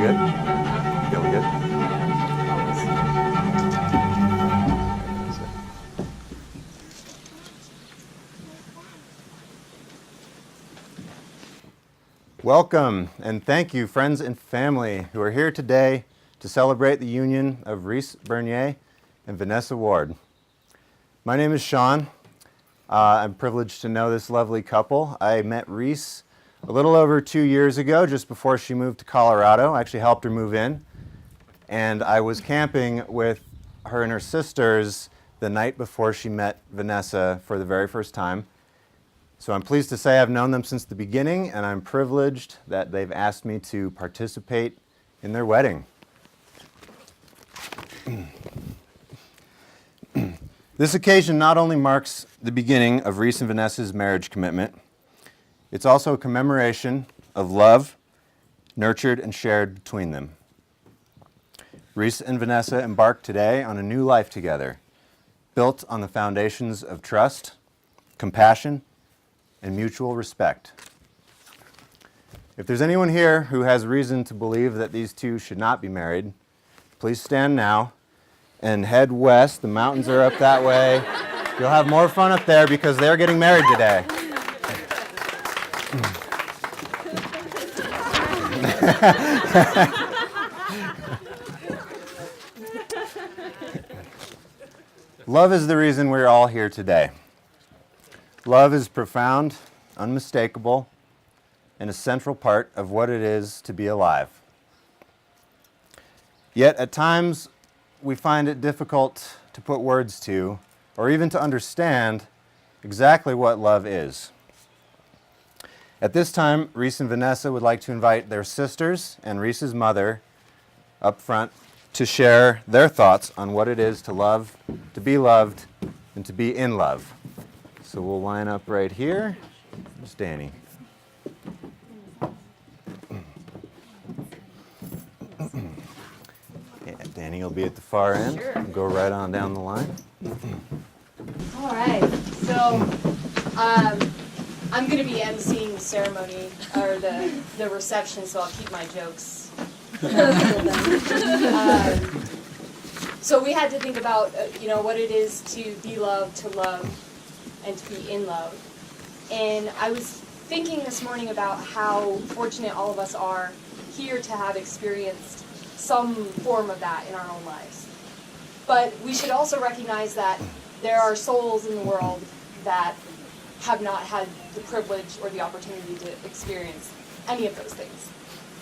good? Feeling good? Welcome and thank you, friends and family who are here today to celebrate the union of Reese Bernier and Vanessa Ward. My name is Sean. I'm privileged to know this lovely couple. I met Reese a little over 2 years ago, just before she moved to Colorado. I actually helped her move in, and I was camping with her and her sisters the night before she met Vanessa for the very first time. So I'm pleased to say I've known them since the beginning, and I'm privileged that they've asked me to participate in their wedding. This occasion not only marks the beginning of Reese and Vanessa's marriage commitment, it's also a commemoration of love nurtured and shared between them. Reese and Vanessa embark today on a new life together, built on the foundations of trust, compassion, and mutual respect. If there's anyone here who has reason to believe that these two should not be married, please stand now and head west. The mountains are up that way. You'll have more fun up there because they're getting married today. Love is the reason we're all here today. Love is profound, unmistakable, and a central part of what it is to be alive. Yet at times, we find it difficult to put words to, or even to understand, exactly what love is. At this time, Reese and Vanessa would like to invite their sisters and Reese's mother up front to share their thoughts on what it is to love, to be loved, and to be in love. So we'll line up right here. There's Danny. Yeah, Danny will be at the far end. Sure. Go right on down the line. All right, so I'm going to be emceeing the ceremony, or the reception, so I'll keep my jokes. So we had to think about, what it is to be loved, to love, and to be in love. And I was thinking this morning about how fortunate all of us are here to have experienced some form of that in our own lives. But we should also recognize that there are souls in the world that have not had the privilege or the opportunity to experience any of those things.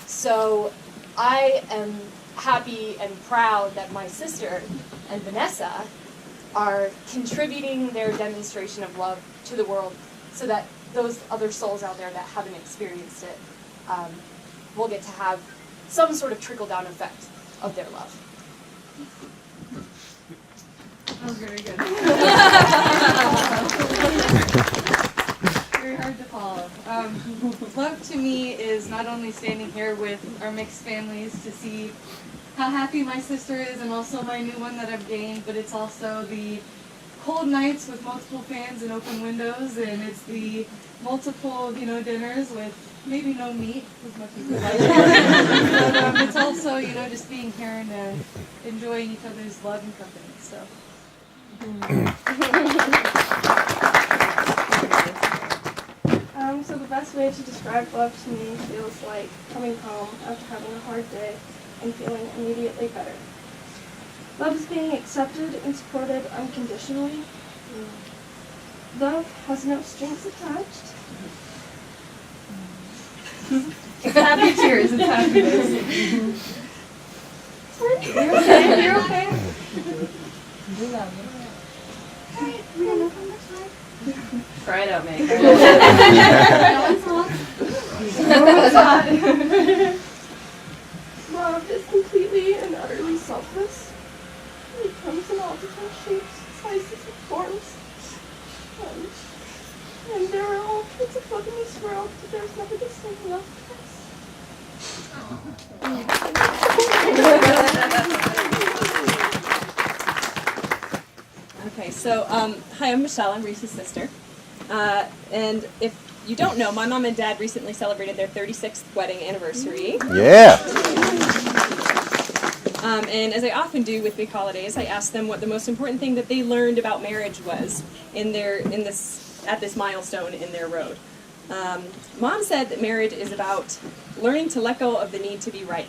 So I am happy and proud that my sister and Vanessa are contributing their demonstration of love to the world so that those other souls out there that haven't experienced it will get to have some sort of trickle-down effect of their love. That was very good. Very hard to follow. Love to me is not only standing here with our mixed families to see how happy my sister is and also my new one that I've gained, but it's also the cold nights with multiple fans and open windows, and it's the multiple, dinners with maybe no meat as much as we like it. But it's also, just being here and enjoying each other's love and company. So. So the best way to describe love to me feels like coming home after having a hard day and feeling immediately better. Love is being accepted and supported unconditionally. Love has no strings attached. It's happy tears. It's happiness. You're okay. You're okay. Alright, we're gonna come this way. Try it out, man. Love is completely and utterly selfless. It comes in all different shapes, sizes, and forms. And there are all kinds of love in this world, but there's never the same love Okay, so hi, I'm Michelle. I'm Reese's sister. And if you don't know, my mom and dad recently celebrated their 36th wedding anniversary. Yeah. And as I often do with big holidays, I asked them what the most important thing that they learned about marriage was at this milestone in their road. Mom said that marriage is about learning to let go of the need to be right.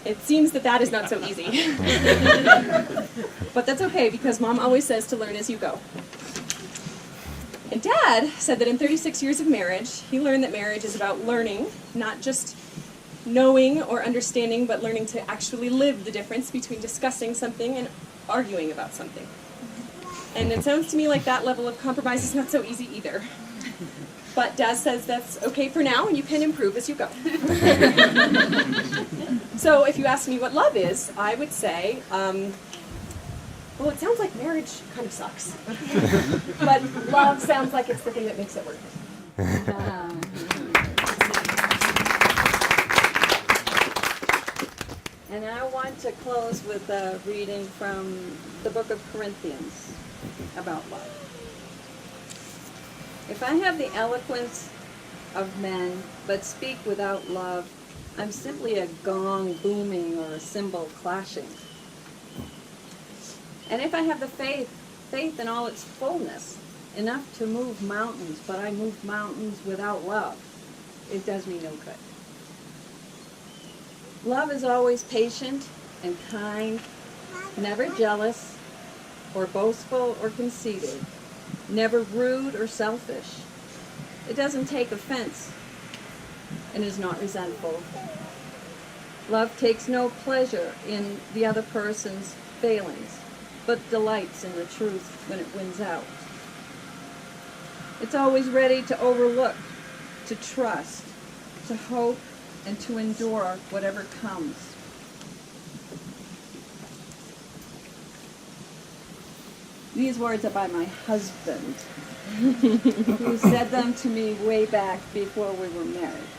It seems that is not so easy. But that's okay, because Mom always says to learn as you go. And Dad said that in 36 years of marriage, he learned that marriage is about learning, not just knowing or understanding, but learning to actually live the difference between discussing something and arguing about something. And it sounds to me like that level of compromise is not so easy either. But Dad says that's okay for now, and you can improve as you go. So if you ask me what love is, I would say, well, it sounds like marriage kind of sucks. But love sounds like it's the thing that makes it work. And I want to close with a reading from the book of Corinthians about love. If I have the eloquence of men, but speak without love, I'm simply a gong booming or a cymbal clashing. And if I have the faith in all its fullness, enough to move mountains, but I move mountains without love, it does me no good. Love is always patient and kind, never jealous or boastful or conceited, never rude or selfish. It doesn't take offense and is not resentful. Love takes no pleasure in the other person's failings, but delights in the truth when it wins out. It's always ready to overlook, to trust, to hope, and to endure whatever comes. These words are by my husband, who said them to me way back before we were married.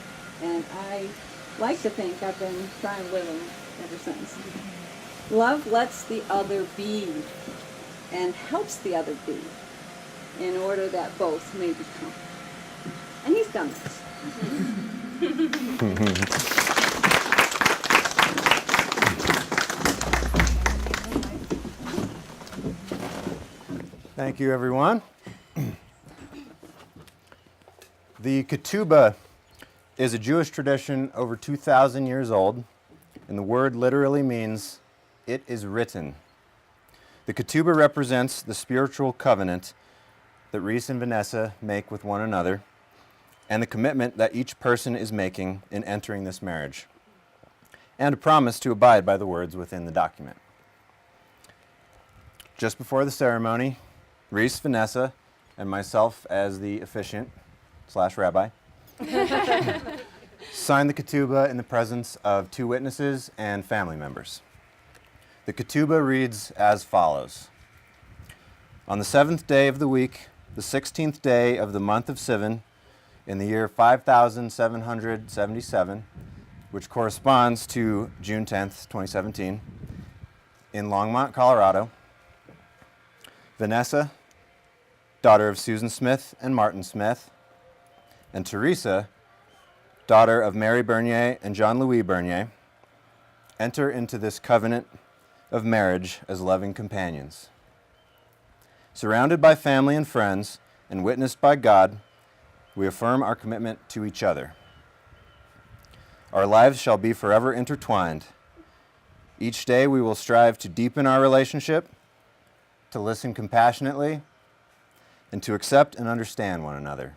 And I like to think I've been trying to live them ever since. Love lets the other be and helps the other be in order that both may become. And he's done this. Thank you, everyone. The ketubah is a Jewish tradition over 2,000 years old, and the word literally means, "it is written." The ketubah represents the spiritual covenant that Reese and Vanessa make with one another, and the commitment that each person is making in entering this marriage, and a promise to abide by the words within the document. Just before the ceremony, Reese, Vanessa, and myself as the officiant/rabbi signed the ketubah in the presence of 2 witnesses and family members. The ketubah reads as follows. On the 7th day of the week, the 16th day of the month of Sivan, in the year 5777, which corresponds to June 10th, 2017, in Longmont, Colorado, Vanessa, daughter of Susan Smith and Martin Smith, and Teresa, daughter of Mary Bernier and John Louis Bernier, enter into this covenant of marriage as loving companions. Surrounded by family and friends and witnessed by God, we affirm our commitment to each other. Our lives shall be forever intertwined. Each day we will strive to deepen our relationship, to listen compassionately, and to accept and understand one another.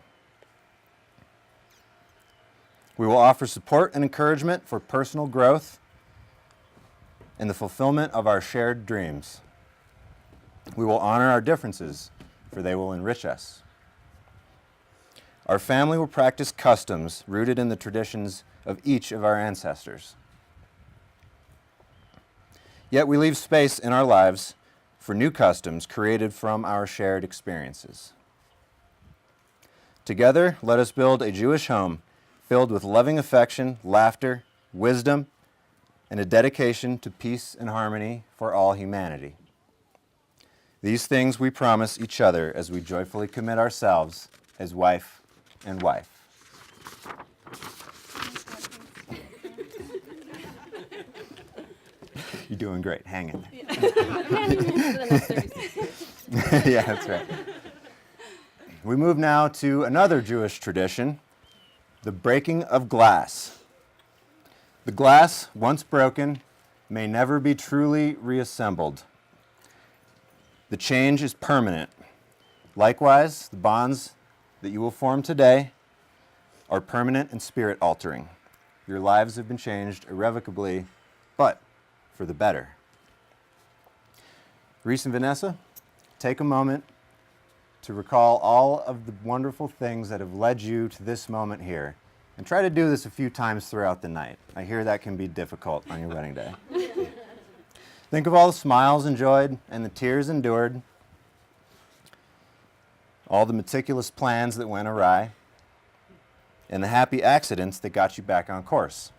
We will offer support and encouragement for personal growth and the fulfillment of our shared dreams. We will honor our differences, for they will enrich us. Our family will practice customs rooted in the traditions of each of our ancestors. Yet we leave space in our lives for new customs created from our shared experiences. Together, let us build a Jewish home filled with loving affection, laughter, wisdom, and a dedication to peace and harmony for all humanity. These things we promise each other as we joyfully commit ourselves as wife and wife. You're doing great. Hang in there. Yeah, that's right. We move now to another Jewish tradition, the breaking of glass. The glass, once broken, may never be truly reassembled. The change is permanent. Likewise, the bonds that you will form today are permanent and spirit-altering. Your lives have been changed irrevocably, but for the better. Reese and Vanessa, take a moment to recall all of the wonderful things that have led you to this moment here. And try to do this a few times throughout the night. I hear that can be difficult on your wedding day. Think of all the smiles enjoyed and the tears endured, all the meticulous plans that went awry, and the happy accidents that got you back on course.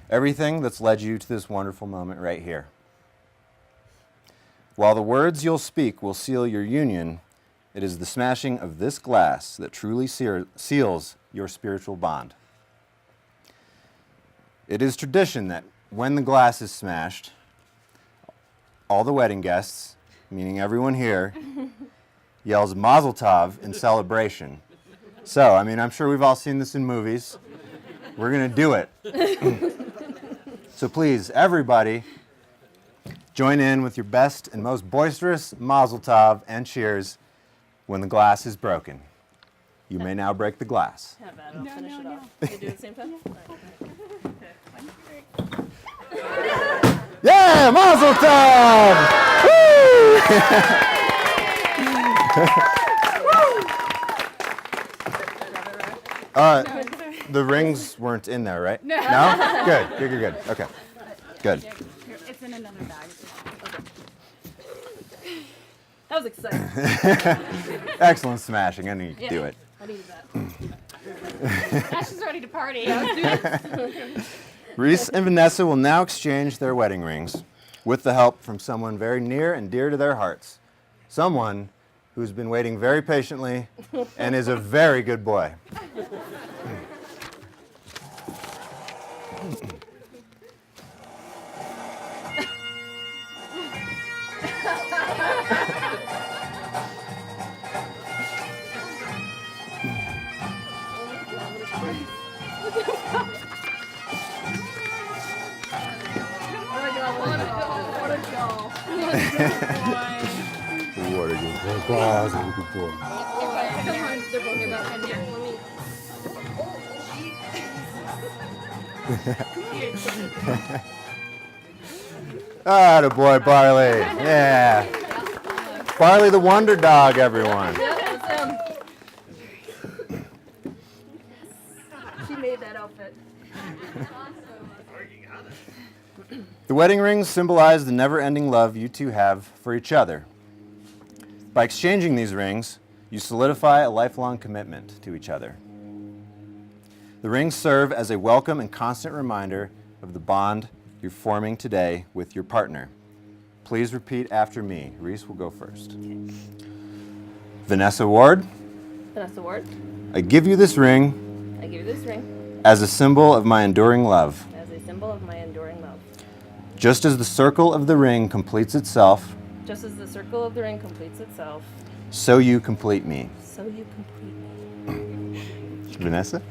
Everything that's led you to this wonderful moment right here. While the words you'll speak will seal your union, it is the smashing of this glass that truly seals your spiritual bond. It is tradition that when the glass is smashed, all the wedding guests, meaning everyone here, yells Mazel Tov in celebration. So, I'm sure we've all seen this in movies. We're going to do it. So please, everybody, join in with your best and most boisterous Mazel Tov and cheers when the glass is broken. You may now break the glass. Have that. I'll finish it off. You do it at the same time? Yeah, Mazel Tov! The rings weren't in there, right? No. No? Good. Okay. Good. It's in another bag. That was exciting. Excellent smashing. I knew you could do it. I needed that. Ash is ready to party. Reese and Vanessa will now exchange their wedding rings with the help from someone very near and dear to their hearts. Someone who's been waiting very patiently and is a very good boy. What a good boy. Atta boy, Barley. Yeah. Barley the Wonder Dog, everyone. She made that outfit. The wedding rings symbolize the never-ending love you two have for each other. By exchanging these rings, you solidify a lifelong commitment to each other. The rings serve as a welcome and constant reminder of the bond you're forming today with your partner. Please repeat after me. Reese will go first. Vanessa Ward, Vanessa Ward, I give you this ring I give you this ring as a symbol of my enduring love. as a symbol of my enduring love. Just as the circle of the ring completes itself, Just as the circle of the ring completes itself, so you complete me. so you complete me. Vanessa,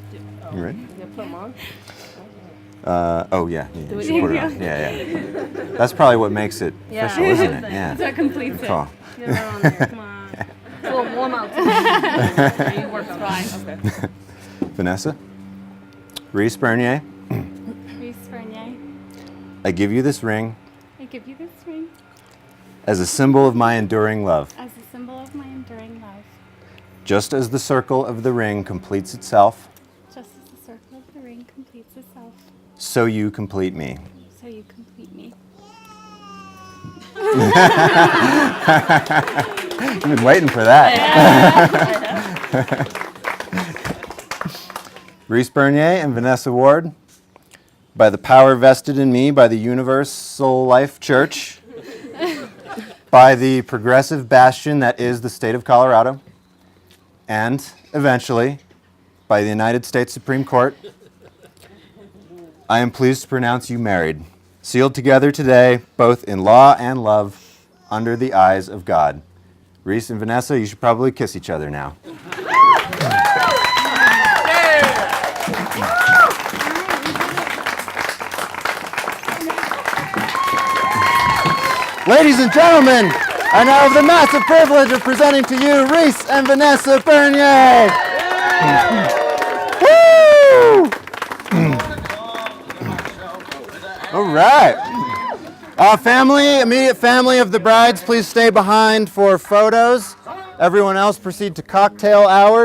you ready? You gonna put them on? Oh yeah, yeah, Do it you put it on. Yeah. That's probably what makes it Yeah. official, isn't it? Yeah. That completes Good it. call. Get it on there, come on. Well, warm out. You work fine. Okay. Vanessa, Reese Bernier, Reese Bernier, I give you this ring I give you this ring as a symbol of my enduring love. as a symbol of my enduring love. Just as the circle of the ring completes itself, Just as the circle of the ring completes itself, so you complete me. so you complete me. I've been waiting for that. Reese Bernier and Vanessa Ward, by the power vested in me by the Universal Life Church, by the progressive bastion that is the state of Colorado, and eventually by the United States Supreme Court, I am pleased to pronounce you married, sealed together today, both in law and love, under the eyes of God. Reese and Vanessa, you should probably kiss each other now. Ladies and gentlemen, I now have the massive privilege of presenting to you Reese and Vanessa Bernier. Woo! All right. Family, immediate family of the brides, please stay behind for photos. Everyone else proceed to cocktail hour.